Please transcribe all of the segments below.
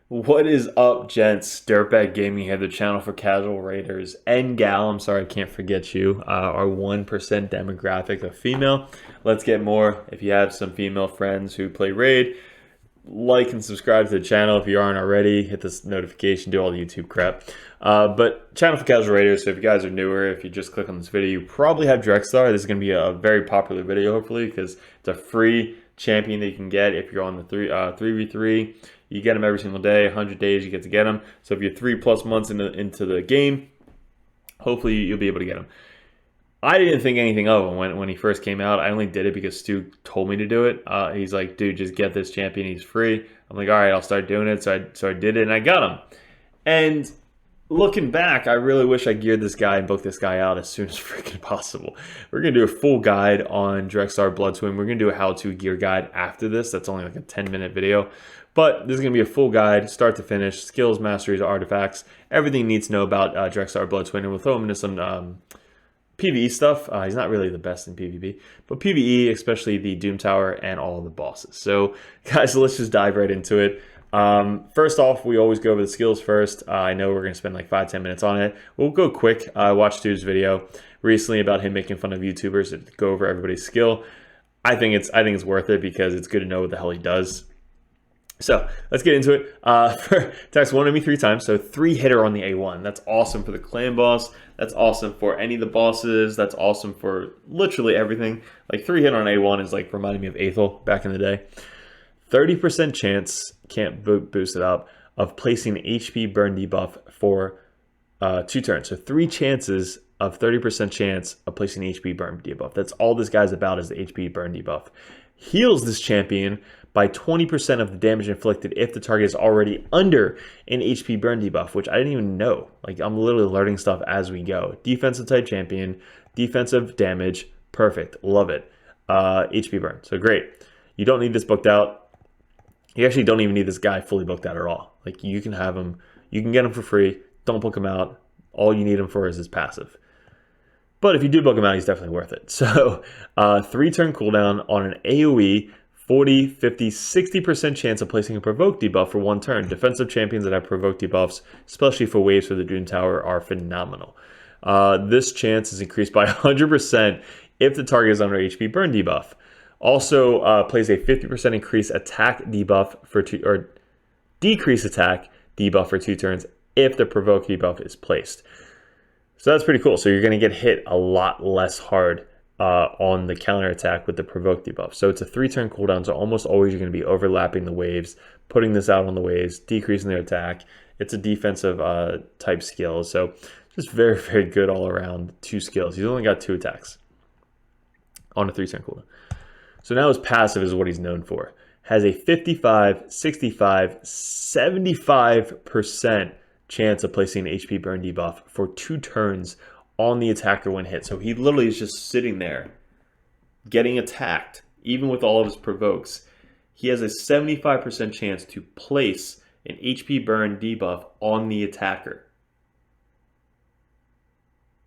What is up, gents? DirtBag Gaming here, the channel for casual raiders. And gal, I'm sorry, I can't forget you. Our 1% demographic of female. Let's get more. If you have some female friends who play raid, like and subscribe to the channel if you aren't already. Hit this notification, do all the YouTube crap. But channel for casual raiders, so if you guys are newer, if you just click on this video, you probably have DREXTHAR. This is going to be a very popular video, hopefully, because it's a free champion that you can get if you're on the 3v3. You get them every single day, 100 days you get to get them. So if you're 3+ months into the game, hopefully you'll be able to get them. I didn't think anything of him when he first came out. I only did it because Stu told me to do it. He's like, dude, just get this champion. He's free. I'm like, all right, I'll start doing it. So I did it, and I got him. And looking back, I really wish I geared this guy and booked this guy out as soon as freaking possible. We're going to do a full guide on DREXTHAR BLOODTWIN. We're going to do a how-to gear guide after this. That's only like a 10-minute video. But this is going to be a full guide, start to finish, skills, masteries, artifacts, everything you need to know about DREXTHAR BLOODTWIN. And we'll throw him into some PvE stuff. He's not really the best in PvP, but PvE, especially the Doom Tower and all of the bosses. So guys, let's just dive right into it. First off, we always go over the skills first. I know we're going to spend like 5-10 minutes on it. We'll go quick. I watched Stu's video recently about him making fun of YouTubers to go over everybody's skill. I think it's worth it because it's good to know what the hell he does. So let's get into it. Attacks 1 enemy 3 times, so 3-hitter on the A1. That's awesome for the clan boss. That's awesome for any of the bosses. That's awesome for literally everything. Like 3-hit on A1 is like reminding me of Aethel back in the day. 30% chance, can't boost it up, of placing HP burn debuff for 2 turns. So 3 chances of 30% chance of placing HP burn debuff. That's all this guy's about, is the HP burn debuff. Heals this champion by 20% of the damage inflicted if the target is already under an HP burn debuff, which I didn't even know. Like, I'm literally learning stuff as we go. Defensive type champion, defensive damage, perfect, love it. HP burn, so great. You don't need this booked out. You actually don't even need this guy fully booked out at all. Like, you can have him, you can get him for free, don't book him out. All you need him for is his passive. But if you do book him out, he's definitely worth it. So 3-turn cooldown on an AoE, 40, 50, 60% chance of placing a provoke debuff for 1 turn. Defensive champions that have provoke debuffs, especially for waves for the Doom Tower, are phenomenal. This chance is increased by 100% if the target is under HP burn debuff. Also plays a 50% increase attack debuff for 2, or decrease attack debuff for 2 turns if the provoke debuff is placed. So that's pretty cool. So you're going to get hit a lot less hard on the counter attack with the provoke debuff. So it's a 3-turn cooldown, so almost always you're going to be overlapping the waves, putting this out on the waves, decreasing their attack. It's a defensive type skill, so just very, very good all around. 2 skills. He's only got 2 attacks on a 3-turn cooldown. So now his passive is what he's known for. Has a 55, 65, 75% chance of placing an HP burn debuff for 2 turns on the attacker when hit. So he literally is just sitting there getting attacked, even with all of his provokes. He has a 75% chance to place an HP burn debuff on the attacker.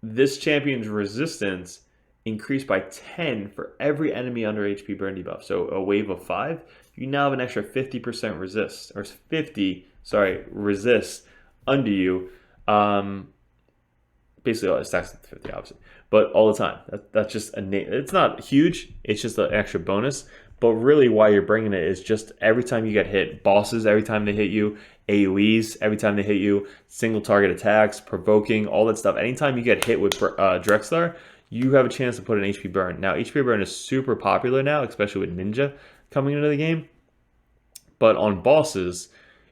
This champion's resistance increased by 10 for every enemy under HP burn debuff. So a wave of 5, you now have an extra 50% resist, or 50, sorry, resist under you. Basically all it stacks at 50, obviously, but all the time. That's just it's not huge, it's just an extra bonus. But really why you're bringing it is just every time you get hit, bosses every time they hit you, AoEs every time they hit you, single target attacks, provoking, all that stuff. Anytime you get hit with DREXTHAR, you have a chance to put an HP burn. Now HP burn is super popular now, especially with Ninja coming into the game. But on bosses,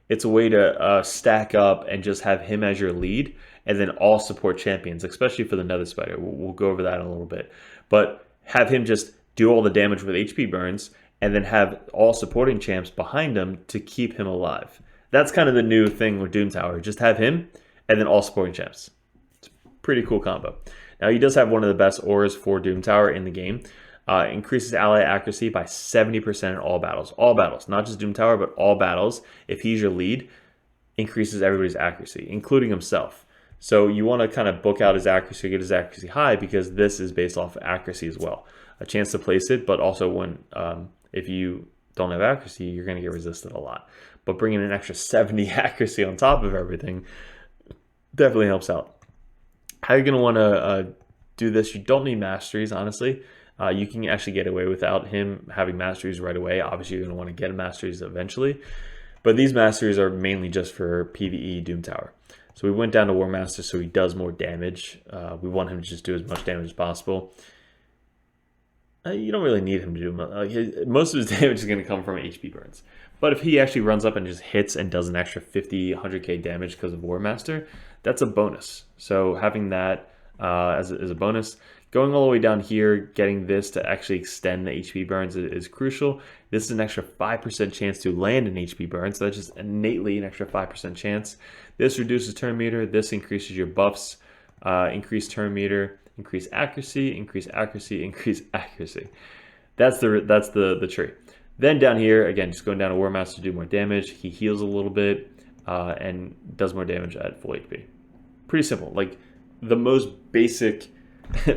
it's a way to stack up and just have him as your lead, and then all support champions, especially for the Nether Spider. We'll go over that in a little bit. But have him just do all the damage with HP burns, and then have all supporting champs behind him to keep him alive. That's kind of the new thing with Doom Tower. Just have him, and then all supporting champs. It's a pretty cool combo. Now, he does have one of the best auras for Doom Tower in the game. Increases ally accuracy by 70% in all battles. All battles, not just Doom Tower, but all battles. If he's your lead, increases everybody's accuracy, including himself. So you want to kind of book out his accuracy, get his accuracy high, because this is based off of accuracy as well. A chance to place it, but also when if you don't have accuracy, you're going to get resisted a lot. But bringing an extra 70 accuracy on top of everything definitely helps out. How you're going to want to do this, you don't need masteries, honestly. You can actually get away without him having masteries right away. Obviously, you're going to want to get masteries eventually. But these masteries are mainly just for PvE Doom Tower. So we went down to War Master so he does more damage. We want him to just do as much damage as possible. You don't really need him to do much. Most of his damage is going to come from HP burns. But if he actually runs up and just hits and does an extra 50, 100k damage because of War Master, that's a bonus. So having that as a bonus, going all the way down here, getting this to actually extend the HP burns is crucial. This is an extra 5% chance to land an HP burn, so that's just innately an extra 5% chance. This reduces turn meter, this increases your buffs, increase turn meter, increase accuracy, increase accuracy, increase accuracy. That's the tree. Then down here, again, just going down to War Master to do more damage. He heals a little bit and does more damage at full HP. Pretty simple. Like the most basic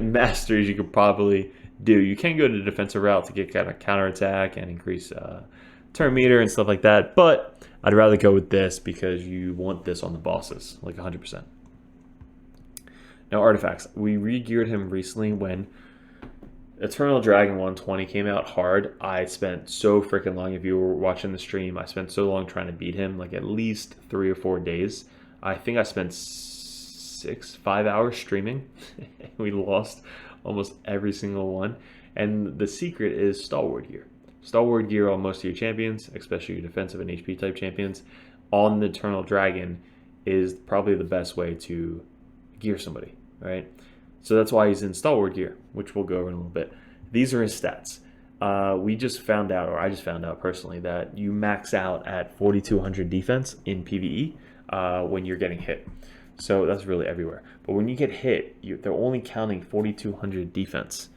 masteries you could probably do. You can go to the defensive route to get kind of counterattack and increase turn meter and stuff like that, but I'd rather go with this because you want this on the bosses, like 100%. Now artifacts. We re-geared him recently when Eternal Dragon 120 came out hard. I spent so freaking long, if you were watching the stream, I spent so long trying to beat him, like at least 3 or 4 days. I think I spent 5 hours streaming. We lost almost every single one. And the secret is stalwart gear. Stalwart gear on most of your champions, especially your defensive and HP type champions, on the Eternal Dragon is probably the best way to gear somebody, right? So that's why he's in stalwart gear, which we'll go over in a little bit. These are his stats. We just found out, or I just found out personally, that you max out at 4,200 defense in PvE when you're getting hit. So that's really everywhere. But when you get hit, they're only counting 4,200 defense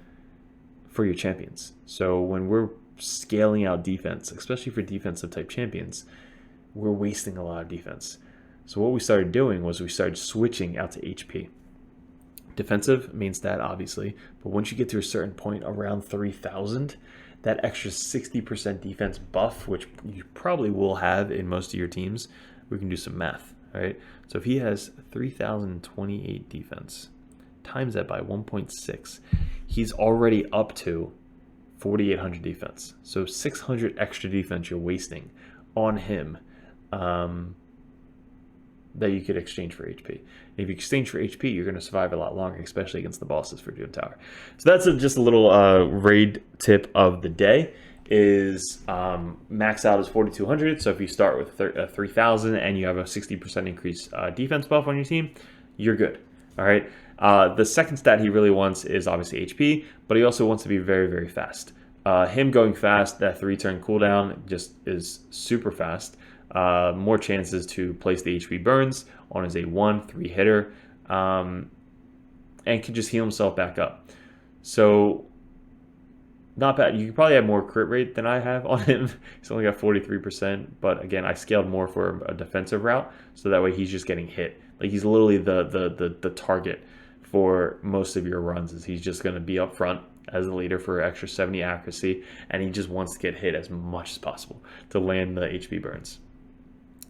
for your champions. So when we're scaling out defense, especially for defensive type champions, we're wasting a lot of defense. So what we started doing was we started switching out to HP. Defensive main stat, obviously, but once you get to a certain point around 3,000, that extra 60% defense buff, which you probably will have in most of your teams, we can do some math, right? So if he has 3,028 defense, times that by 1.6, he's already up to 4,800 defense. So 600 extra defense you're wasting on him that you could exchange for HP. And if you exchange for HP, you're going to survive a lot longer, especially against the bosses for Doom Tower. So that's just a little raid tip of the day. Is max out is 4,200. So if you start with 3,000 and you have a 60% increase defense buff on your team, you're good. All right. The second stat he really wants is obviously HP, but he also wants to be very, very fast. Him going fast, that 3-turn cooldown just is super fast. More chances to place the HP burns on his A1 3-hitter, and can just heal himself back up. So not bad. You could probably have more crit rate than I have on him. He's only got 43%, but again, I scaled more for a defensive route, so that way he's just getting hit. Like he's literally the target for most of your runs. Is he's just going to be up front as the leader for extra 70 accuracy, and he just wants to get hit as much as possible to land the HP burns.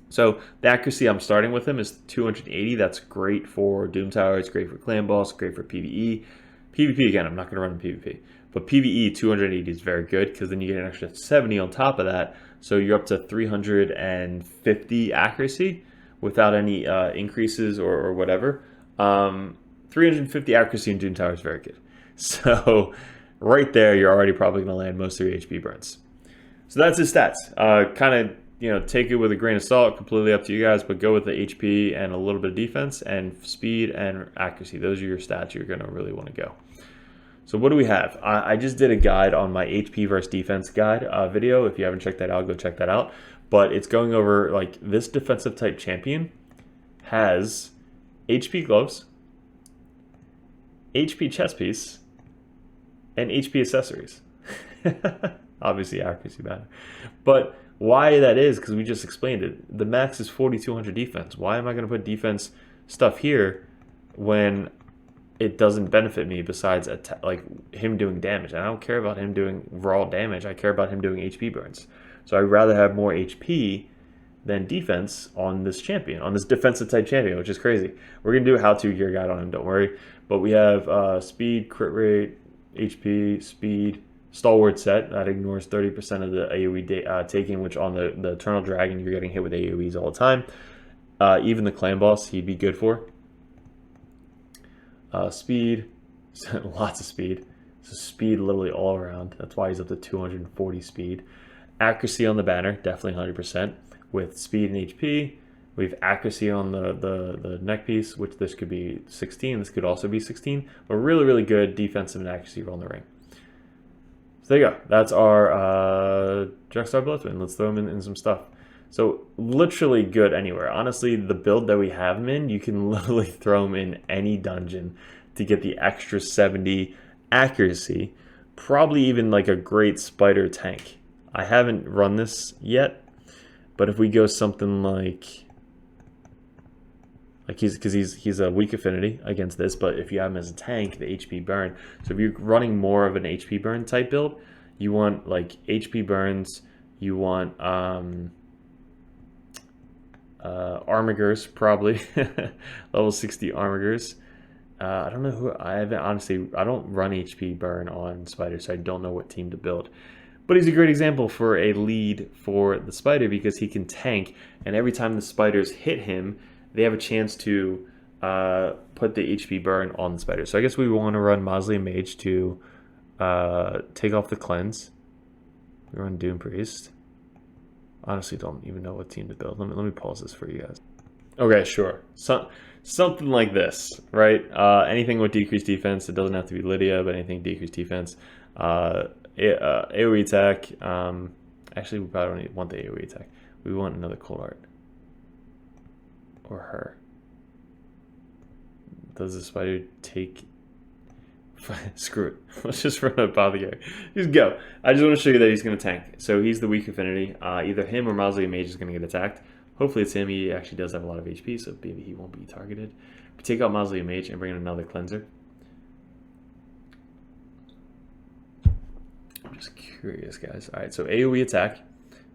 So the accuracy I'm starting with him is 280. That's great for Doom Tower. It's great for Clan Boss. Great for PvE. PvP, again, I'm not going to run in PvP. But PvE, 280 is very good because then you get an extra 70 on top of that. So you're up to 350 accuracy without any increases or whatever. 350 accuracy in Doom Tower is very good. So right there, you're already probably going to land most of your HP burns. So that's his stats. Kind of, take it with a grain of salt, completely up to you guys, but go with the HP and a little bit of defense and speed and accuracy. Those are your stats you're going to really want to go. So what do we have? I just did a guide on my HP versus defense guide video. If you haven't checked that out, go check that out. But it's going over, like, this defensive type champion has HP gloves, HP chest piece, and HP accessories. Obviously accuracy matter. But why that is, because we just explained it. The max is 4,200 defense. Why am I going to put defense stuff here when it doesn't benefit me besides like him doing damage? I don't care about him doing raw damage. I care about him doing HP burns. So I'd rather have more HP than defense on this champion, on this defensive type champion, which is crazy. We're going to do a how-to gear guide on him, don't worry. But we have speed, crit rate, HP, speed, stalwart set. That ignores 30% of the AoE taking, which on the Eternal Dragon, you're getting hit with AoEs all the time. Even the clan boss, he'd be good for. Speed, lots of speed. So speed literally all around. That's why he's up to 240 speed. Accuracy on the banner, definitely 100%. With speed and HP, we have accuracy on the neck piece, which this could be 16. This could also be 16. But really, really good defensive and accuracy on the ring. So there you go. That's our DREXTHAR BLOODTWIN. Let's throw him in some stuff. So literally good anywhere. Honestly, the build that we have him in, you can literally throw him in any dungeon to get the extra 70 accuracy. Probably even like a great spider tank. I haven't run this yet, but if we go something like he's a weak affinity against this, but if you have him as a tank, the HP burn. So if you're running more of an HP burn type build, you want like HP burns, you want Armigers, probably level 60 Armigers. I don't know who I haven't, honestly. I don't run HP burn on Spider, so I don't know what team to build. But he's a great example for a lead for the Spider because he can tank, and every time the Spiders hit him, they have a chance to put the HP burn on the Spider. So I guess we want to run Mausoleum Mage to take off the cleanse. We run Doom Priest. Honestly, don't even know what team to build. Let me pause this for you guys. Okay, sure. Something like this, right? Anything with decreased defense. It doesn't have to be Lydia, but anything decreased defense. AoE attack. Actually, we probably don't want the AoE attack. We want another cold art. Or her. Does the spider take... Screw it. Let's just run up Apothecary. Just go. I just want to show you that he's going to tank. So he's the weak affinity. Either him or Mausoleum Mage is going to get attacked. Hopefully it's him. He actually does have a lot of HP, so maybe he won't be targeted. We take out Mausoleum Mage and bring in another cleanser. I'm just curious, guys. Alright, so AoE attack.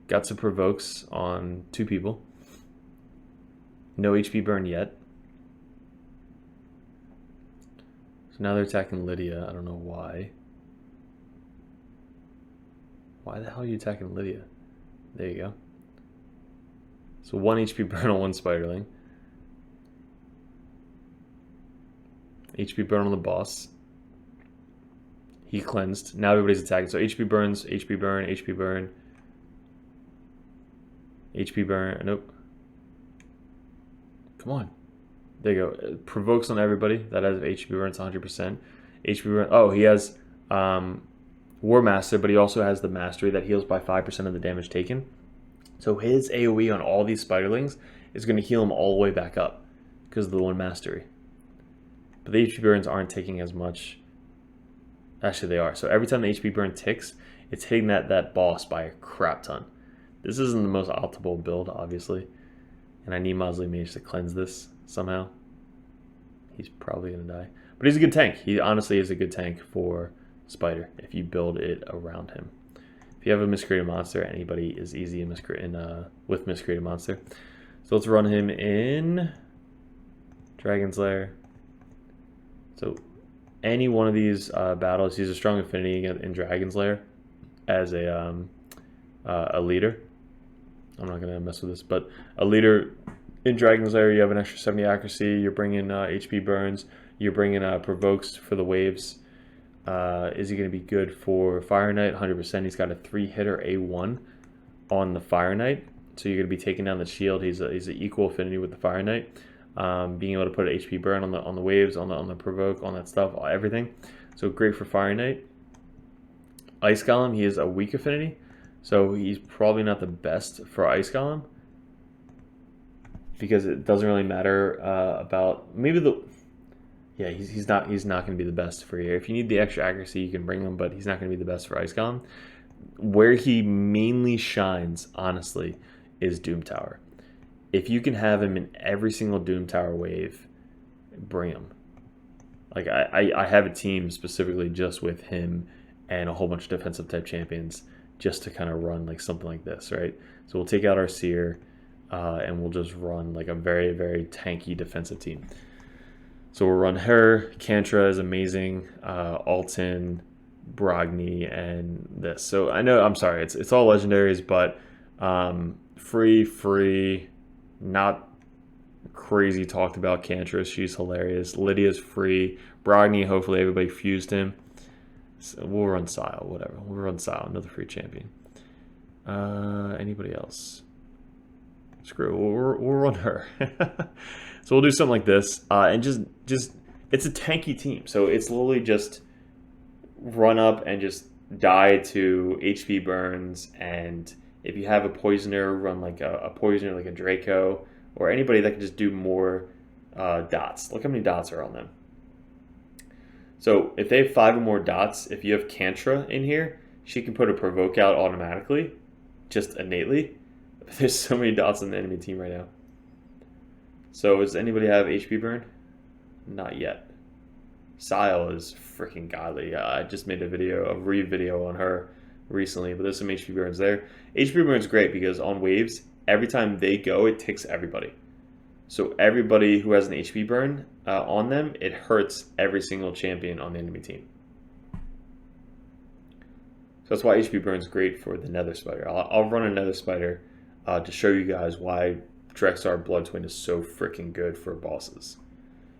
Got some provokes on 2 people. No HP burn yet. So now they're attacking Lydia. I don't know why. Why the hell are you attacking Lydia? There you go. So 1 HP burn on 1 spiderling. HP burn on the boss. He cleansed. Now everybody's attacking. So HP burns, HP burn, HP burn. HP burn. Nope. Come on. There you go. It provokes on everybody. That has HP burns 100%. HP burn. Oh, he has War Master, but he also has the Mastery that heals by 5% of the damage taken. So his AoE on all these spiderlings is going to heal him all the way back up because of the 1 Mastery. But the HP burns aren't taking as much. Actually, they are. So every time the HP burn ticks, it's hitting that boss by a crap ton. This isn't the most optimal build, obviously. And I need Mausoleum Mage to cleanse this somehow. He's probably going to die. But he's a good tank. He honestly is a good tank for Spider if you build it around him. If you have a miscreated monster, anybody is easy with miscreated monster. So let's run him in Dragon's Lair. So any one of these battles, he's a strong affinity in Dragon's Lair as a leader. I'm not going to mess with this, but a leader in Dragon's Lair, you have an extra 70 accuracy. You're bringing HP burns. You're bringing provokes for the waves. Is he going to be good for Fire Knight? 100%. He's got a 3-hitter A1 on the Fire Knight. So you're going to be taking down the shield. He's an equal affinity with the Fire Knight. Being able to put an HP burn on the waves, on the provoke, on that stuff, everything. So great for Fire Knight. Ice Golem, he is a weak affinity. So he's probably not the best for Ice Golem. Because it doesn't really matter about maybe the... Yeah, he's not going to be the best for you. If you need the extra accuracy, you can bring him, but he's not going to be the best for Ice Golem. Where he mainly shines, honestly, is Doom Tower. If you can have him in every single Doom Tower wave, bring him. Like I have a team specifically just with him and a whole bunch of defensive type champions just to kind of run like something like this, right? So we'll take out our Seer, and we'll just run like a very, very tanky defensive team. So we'll run her. Kantra is amazing. Alton, Brogni, and this. So I know, I'm sorry, it's all legendaries, but free, not crazy talked about Kantra. She's hilarious. Lydia's free. Brogni, hopefully everybody fused him. So we'll run Sile, whatever. We'll run Sile, another free champion. Anybody else? Screw it, we'll run her. So we'll do something like this, and just it's a tanky team. So it's literally just run up and just die to HP burns, and if you have a poisoner, run like a poisoner like a Draco, or anybody that can just do more dots. Look how many dots are on them. So if they have 5 or more dots, if you have Kantra in here, she can put a provoke out automatically, just innately. There's so many dots on the enemy team right now. So does anybody have HP burn? Not yet. Sile is freaking godly. I just made a re-video on her recently, but there's some HP burns there. HP burn is great because on waves, every time they go, it ticks everybody. So everybody who has an HP burn on them, it hurts every single champion on the enemy team. So that's why HP burn is great for the Nether Spider. I'll run a Nether Spider to show you guys why DREXTHAR BLOODTWIN is so freaking good for bosses.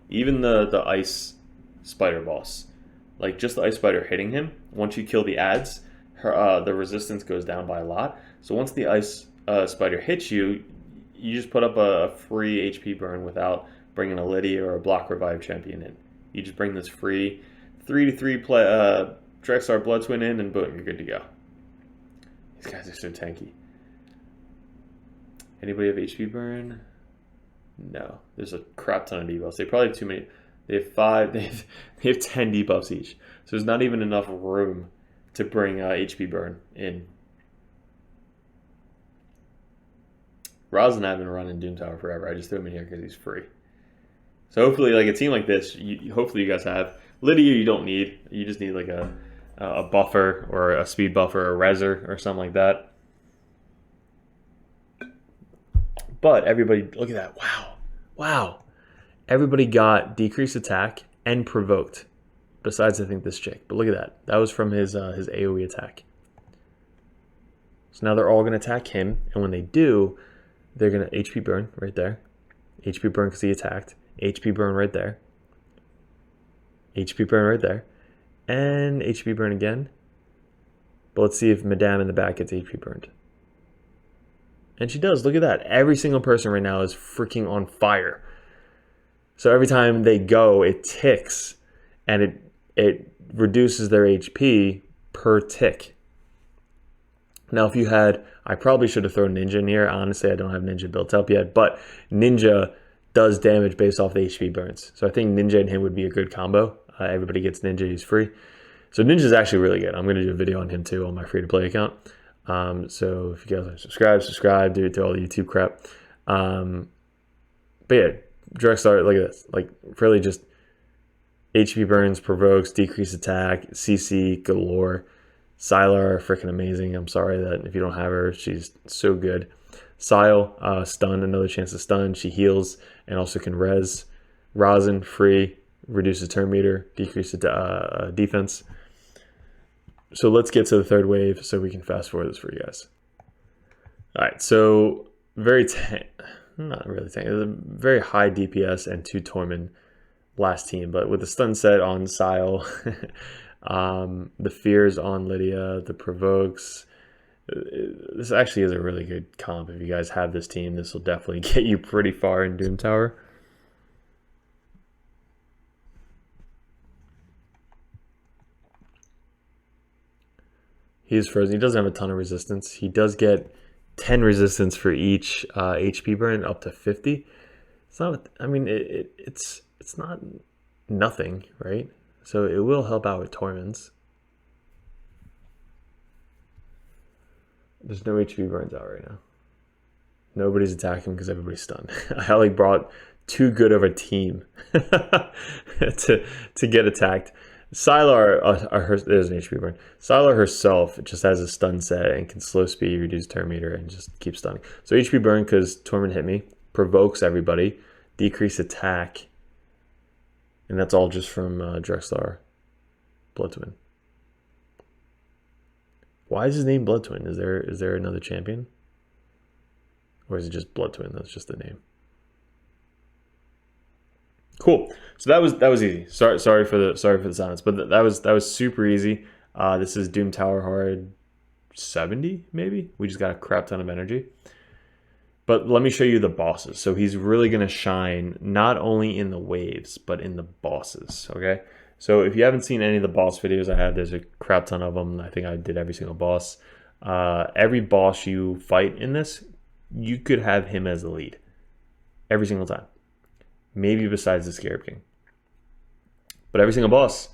Even the Ice Spider boss, like just the Ice Spider hitting him, once you kill the ads, the resistance goes down by a lot. So once the Ice Spider hits you, you just put up a free HP burn without bringing a Lydia or a block revive champion in. You just bring this free 3-3 DREXTHAR BLOODTWIN in, and boom, you're good to go. These guys are so tanky. Anybody have HP burn? No. There's a crap ton of debuffs. They probably have too many. They have 5. They have 10 debuffs each. So there's not even enough room to bring HP burn in. Roz and I have been running Doom Tower forever. I just threw him in here because he's free. So hopefully, like a team like this, hopefully you guys have. Lydia you don't need. You just need like a buffer or a speed buffer or a reser or something like that. But everybody, look at that. Wow. Everybody got decreased attack and provoked. Besides, I think, this chick. But look at that. That was from his AoE attack. So now they're all going to attack him. And when they do, they're going to HP burn right there. HP burn because he attacked. HP burn right there. HP burn right there. And HP burn again. But let's see if Madame in the back gets HP burned. And she does. Look at that. Every single person right now is freaking on fire. So every time they go, it ticks. And it reduces their HP per tick. Now, if you had... I probably should have thrown Ninja in here. Honestly, I don't have Ninja built up yet. But Ninja does damage based off the HP burns. So I think Ninja and him would be a good combo. Everybody gets Ninja. He's free. So Ninja's actually really good. I'm going to do a video on him too on my free-to-play account. So if you guys are subscribe, do all the YouTube crap. But yeah, DREXTHAR, look at this. Like, really just HP burns, provokes, decreased attack, CC galore. Sylar, freaking amazing. I'm sorry that if you don't have her, she's so good. Sile, stun, another chance to stun. She heals and also can res. Rosin, free, reduces turn meter, decreases defense. So let's get to the third wave so we can fast forward this for you guys. All right, so not really very high DPS and 2 Torment last team, but with the stun set on Sile, the fears on Lydia, the provokes. This actually is a really good comp. If you guys have this team, this will definitely get you pretty far in Doom Tower. He is frozen. He doesn't have a ton of resistance. He does get 10 resistance for each HP burn, up to 50. It's not. I mean, it's not nothing, right? So it will help out with torments. There's no HP burns out right now. Nobody's attacking because everybody's stunned. I like brought too good of a team to get attacked. Sylar, there's an HP burn. Sylar herself just has a stun set and can slow speed, reduce turn meter, and just keep stunning. So HP burn because Torment hit me, provokes everybody, decrease attack, and that's all just from DREXTHAR BLOODTWIN. Why is his name BLOODTWIN? Is there another champion? Or is it just BLOODTWIN? That's just the name. Cool. So that was easy. Sorry for the silence, but that was super easy. This is Doom Tower Hard 70 maybe. We just got a crap ton of energy. But let me show you the bosses. So he's really gonna shine not only in the waves but in the bosses. Okay. So if you haven't seen any of the boss videos I have, there's a crap ton of them. I think I did every single boss. Every boss you fight in this, you could have him as the lead every single time. Maybe besides the Scarab King. But every single boss,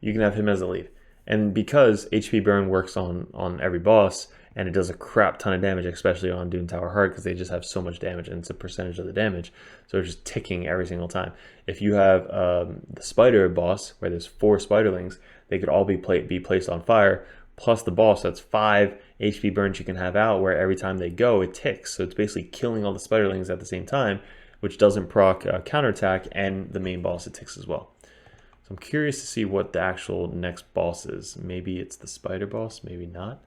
you can have him as the lead. And because HP burn works on every boss, and it does a crap ton of damage, especially on Doom Tower Hard, because they just have so much damage, and it's a percentage of the damage. So it's just ticking every single time. If you have the spider boss, where there's 4 spiderlings, they could all be placed on fire, plus the boss, that's 5 HP burns you can have out, where every time they go, it ticks. So it's basically killing all the spiderlings at the same time, which doesn't proc counterattack, and the main boss it ticks as well. So I'm curious to see what the actual next boss is. Maybe it's the spider boss, maybe not.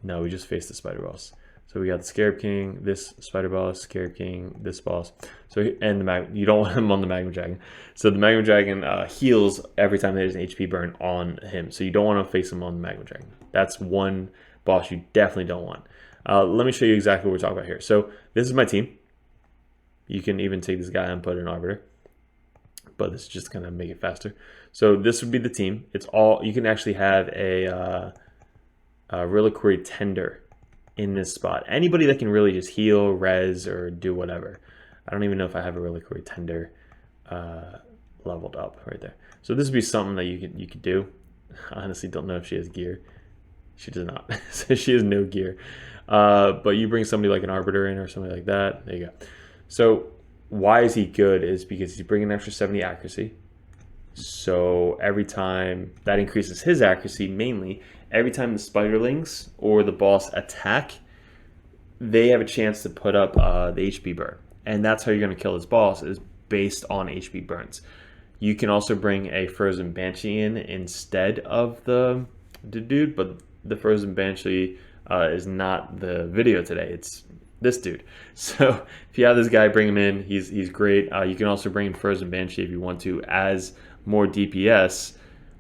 No, we just faced the spider boss. So we got the Scarab King, this spider boss, Scarab King, this boss. So and you don't want him on the Magma Dragon. So the Magma Dragon heals every time there's an HP burn on him. So you don't want to face him on the Magma Dragon. That's one boss you definitely don't want. Let me show you exactly what we're talking about here. So this is my team. You can even take this guy and put an Arbiter, but this is just gonna make it faster. So this would be the team. It's all, you can actually have a Reliquary Tender in this spot. Anybody that can really just heal, res, or do whatever. I don't even know if I have a Reliquary Tender leveled up right there. So this would be something that you could do. I honestly don't know if she has gear. She does not. So she has no gear. But you bring somebody like an Arbiter in or something like that. There you go. So why is he good is because he's bringing an extra 70 accuracy. So every time, that increases his accuracy mainly. Every time the spiderlings or the boss attack, they have a chance to put up the HP burn. And that's how you're going to kill this boss, is based on HP burns. You can also bring a Frozen Banshee in instead of the dude, but the Frozen Banshee is not the video today. It's this dude. So if you have this guy, bring him in. He's great. You can also bring in Frozen Banshee if you want to as more DPS,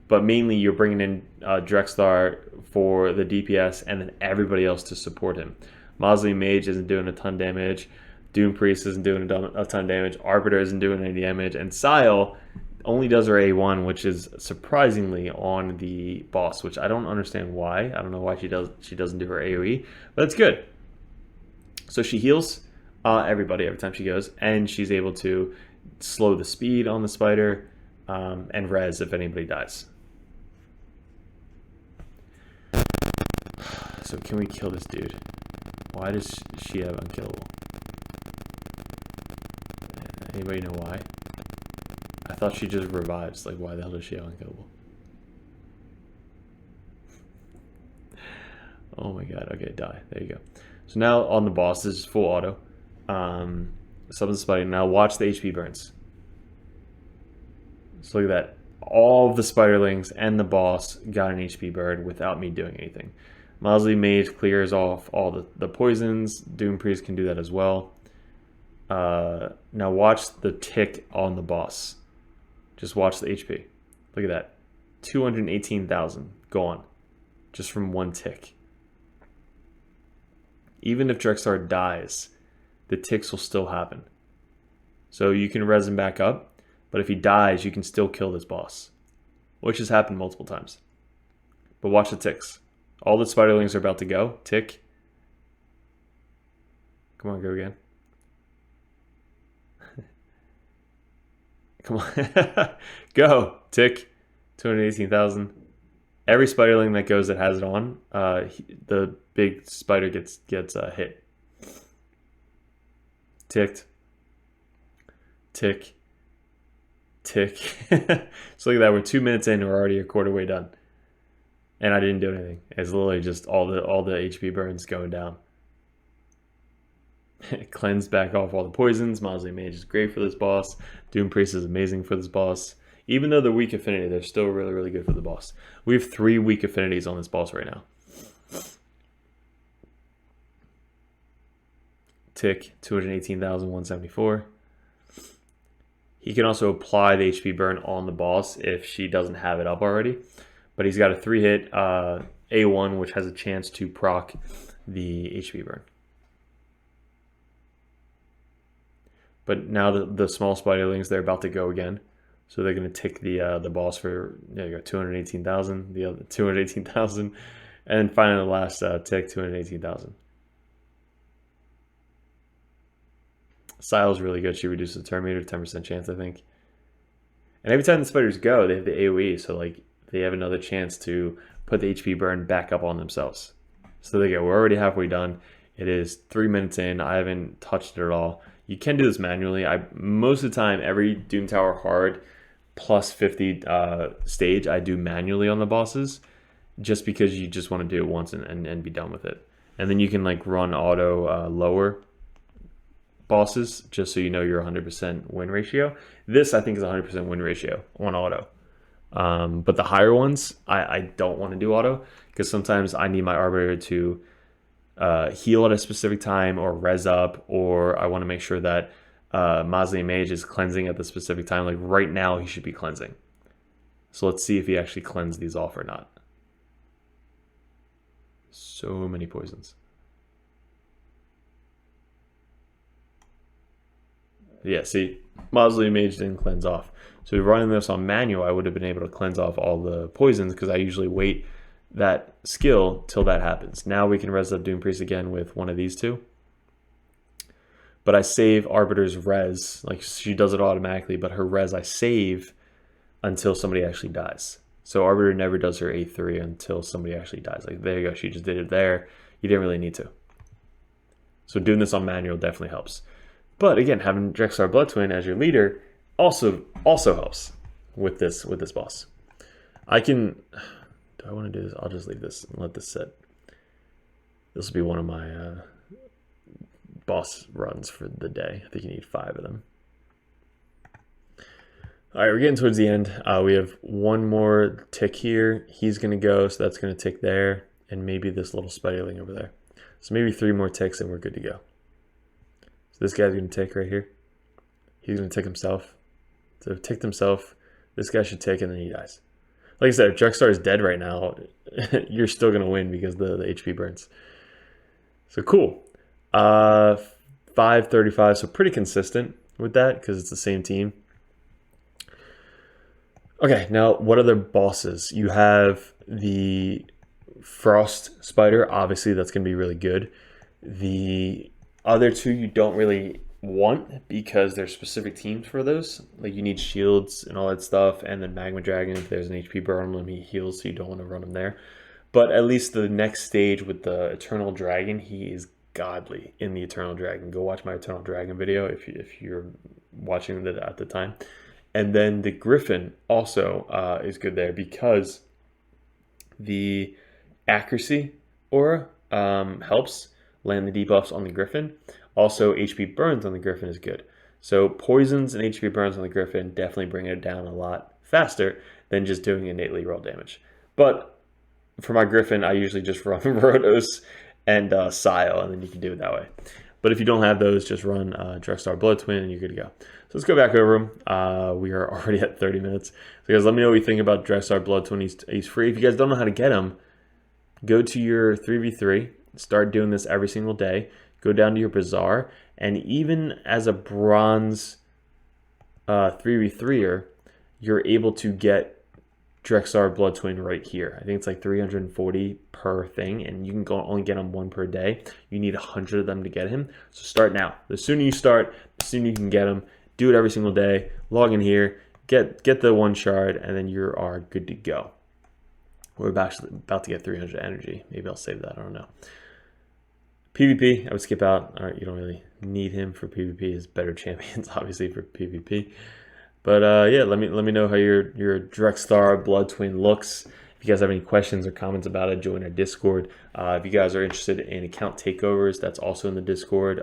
but mainly you're bringing in DREXTHAR for the DPS and then everybody else to support him. Mausoleum Mage isn't doing a ton of damage. Doom Priest isn't doing a ton of damage. Arbiter isn't doing any damage. And Sile only does her A1, which is surprisingly on the boss, which I don't understand why. I don't know why she doesn't do her AoE, but it's good. So she heals everybody every time she goes, and she's able to slow the speed on the spider and res if anybody dies. So can we kill this dude? Why does she have unkillable? Anybody know why? I thought she just revives. Like, why the hell does she have unkillable? Oh my god. Okay, die. There you go. So now on the boss, this is full auto. Summon the spider. Now watch the HP burns. So look at that. All of the spiderlings and the boss got an HP burn without me doing anything. Mausoleum Mage clears off all the poisons. Doom Priest can do that as well. Now watch the tick on the boss. Just watch the HP. Look at that. 218,000 gone. Just from one tick. Even if DREXTHAR dies, the ticks will still happen. So you can res him back up, but if he dies, you can still kill this boss, which has happened multiple times. But watch the ticks. All the spiderlings are about to go. Tick. Come on, go again. Come on. Go. Tick. 218,000. Every spiderling that goes that has it on, the big spider gets hit. Ticked. Tick. Tick. So look at that. We're 2 minutes in. We're already a quarter way done. And I didn't do anything. It's literally just all the HP burns going down. Cleanse back off all the poisons. Mosley Mage is great for this boss. Doom Priest is amazing for this boss. Even though they're weak affinity, they're still really, really good for the boss. We have 3 weak affinities on this boss right now. Tick, 218,174. He can also apply the HP burn on the boss if she doesn't have it up already. But he's got a 3-hit A1, which has a chance to proc the HP burn. But now the small spiderlings, they're about to go again. So they're going to tick the boss for, there you go, 218,000, the other 218,000. And then finally the last tick, 218,000. Sile's really good. She reduces the turn meter, 10% chance, I think. And every time the spiders go, they have the AoE, so like they have another chance to put the HP burn back up on themselves. So there you go. We're already halfway done. It is 3 minutes in. I haven't touched it at all. You can do this manually. Most of the time, every Doom Tower hard plus 50 stage, I do manually on the bosses, just because you just want to do it once and be done with it. And then you can like run auto lower bosses, just so you know your 100% win ratio. This I think is 100% win ratio on auto. But the higher ones, I don't want to do auto, because sometimes I need my Arbiter to heal at a specific time or res up, or I want to make sure that Mosley Mage is cleansing at the specific time. Like right now he should be cleansing. So let's see if he actually cleansed these off or not. So many poisons. Yeah, see, Mosley Mage didn't cleanse off. So running this on manual, I would have been able to cleanse off all the poisons, because I usually wait that skill till that happens. Now we can res up Doom Priest again with one of these two. But I save Arbiter's res. Like she does it automatically, but her res I save until somebody actually dies. So Arbiter never does her A3 until somebody actually dies. Like there you go, she just did it there. You didn't really need to. So doing this on manual definitely helps. But again, having DREXTHAR BLOODTWIN as your leader also helps with this boss. I can, do I want to do this? I'll just leave this and let this sit. This will be one of my boss runs for the day. I think you need 5 of them. All right, we're getting towards the end. We have one more tick here. He's going to go, so that's going to tick there, and maybe this little spiderling over there. So maybe 3 more ticks and we're good to go. So this guy's going to tick right here. He's going to tick himself. So ticked himself. This guy should tick and then he dies. Like I said, if DREXTHAR is dead right now, you're still going to win because the HP burns. So cool. 535, so pretty consistent with that because it's the same team. Okay, now what other bosses? You have the Frost Spider. Obviously, that's going to be really good. The other 2 you don't really want because there's specific teams for those. Like you need shields and all that stuff, and then Magma Dragon, if there's an HP burn on him, he heals, so you don't want to run him there. But at least the next stage with the Eternal Dragon, he is godly in the Eternal Dragon. Go watch my Eternal Dragon video if you're watching it at the time. And then the Griffin also is good there because the accuracy aura helps land the debuffs on the Griffin. Also, HP burns on the Griffin is good. So poisons and HP burns on the Griffin definitely bring it down a lot faster than just doing innately roll damage. But for my Griffin, I usually just run Rotos and Sile, and then you can do it that way. But if you don't have those, just run DREXTHAR BLOODTWIN and you're good to go. So let's go back over them. We are already at 30 minutes. So guys, let me know what you think about DREXTHAR BLOODTWIN. He's free. If you guys don't know how to get him, go to your 3v3. Start doing this every single day. Go down to your Bazaar. And even as a bronze 3v3er, you're able to get DREXTHAR BLOODTWIN right here. I think it's like 340 per thing, and you can only get them 1 per day. You need 100 of them to get him. So start now. The sooner you start, the sooner you can get them. Do it every single day. Log in here, get the 1 shard, and then you are good to go. We're about to get 300 energy. Maybe I'll save that. I don't know. PvP, I would skip out. All right, you don't really need him for PvP. His better champions, obviously, for PvP. But yeah, let me know how your DREXTHAR BLOODTWIN looks. If you guys have any questions or comments about it, join our Discord. If you guys are interested in account takeovers, that's also in the Discord.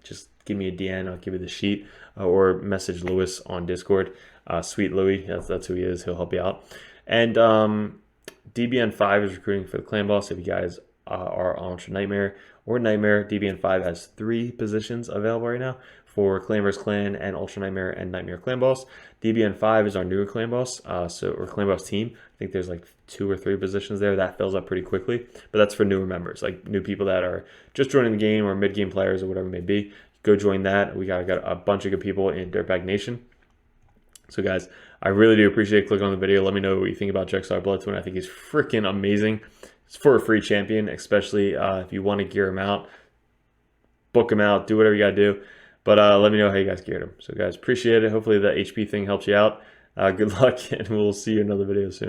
Just give me a DM, I'll give you the sheet, or message Lewis on Discord. Sweet Louis, that's who he is. He'll help you out. And DBN5 is recruiting for the clan boss. If you guys are on Ultra Nightmare or Nightmare, DBN5 has 3 positions available right now for Clan vs Clan and Ultra Nightmare and Nightmare Clan Boss. DBN5 is our newer Clan Boss, or Clan Boss team. I think there's like 2 or 3 positions there. That fills up pretty quickly, but that's for newer members, like new people that are just joining the game or mid-game players or whatever it may be. Go join that. We got a bunch of good people in DirtBag Nation. So guys, I really do appreciate clicking on the video. Let me know what you think about DREXTHAR BLOODTWIN. I think he's freaking amazing. It's for a free champion, especially if you want to gear him out, book him out, do whatever you got to do. But let me know how you guys geared him. So guys, appreciate it. Hopefully the HP thing helps you out. Good luck, and we'll see you in another video soon.